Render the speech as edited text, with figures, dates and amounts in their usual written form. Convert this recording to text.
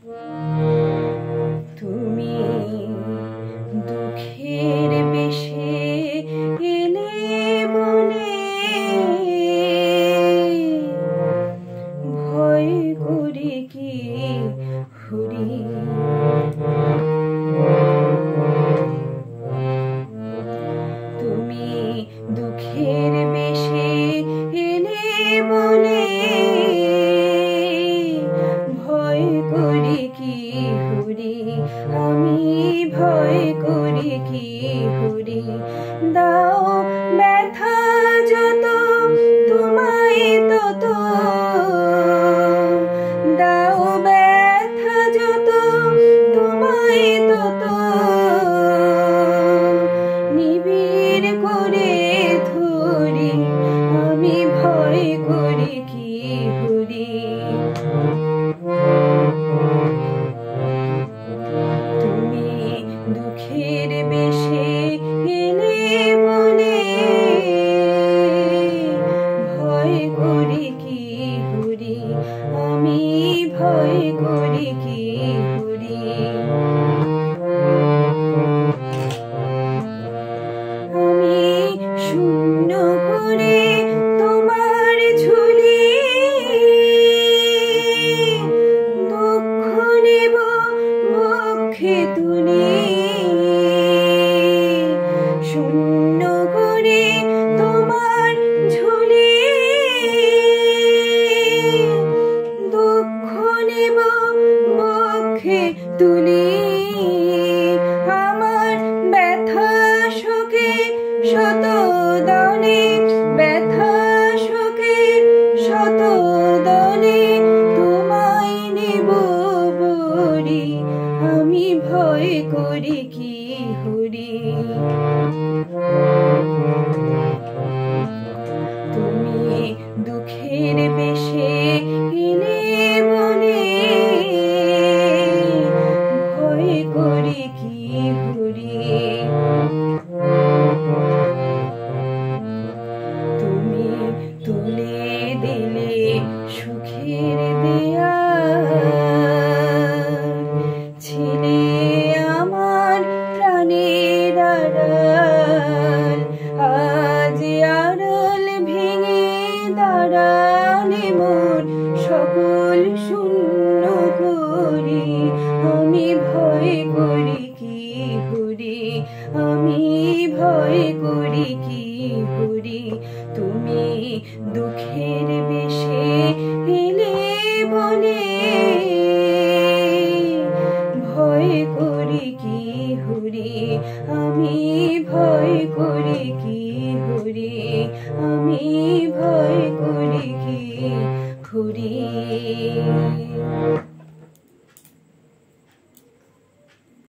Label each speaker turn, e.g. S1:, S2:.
S1: তুমি দুঃখের বেশে এলে বলে ভয় করে কি হরি। তুমি দুঃখের বেশে এলে বলে ভয় করি কি হরি। আমি ভয় করি কি হরি। দাও ব্যথা যত তোমায় তত, দাও ব্যথা যত তোমায় তত, নিবিড় করে ধরি আমি ভয় করি কি হরি। তুমি দুঃখের বেশে এলে বলে ভয় করি কি হরি। আমি ভয় করি কি হরি। আমি শূন্য করে তোমার ঝুলি দুঃখ নেব বক্ষে তুলি। শূন্য করে তোমার ঝুলি দুঃখ নেব বক্ষে তুলি। আমার ব্যথা শোকে শত দনে, ব্যথা শোকে শত দনে তোমায় নেব বরি। আমি ভয় করি কি হরি। তুমি দুঃখের বেশে এলে বলে ভয় করি কি হরি। তুমি তুলে দিলে সুখের দেয়াল, ছিলে আমার প্রাণের আড়াল। আজ আড়াল ভেঙে দাঁড়ালে মোর সকল শূন্য করি। আমি ভয় করি কি হরি। আমি ভয় করি কি হরি। তুমি দুঃখের বেশে এলে বলে ভয় করি কি হরি। আমি ভয় করি কি হরি। আমি ভয় করি কি হরি।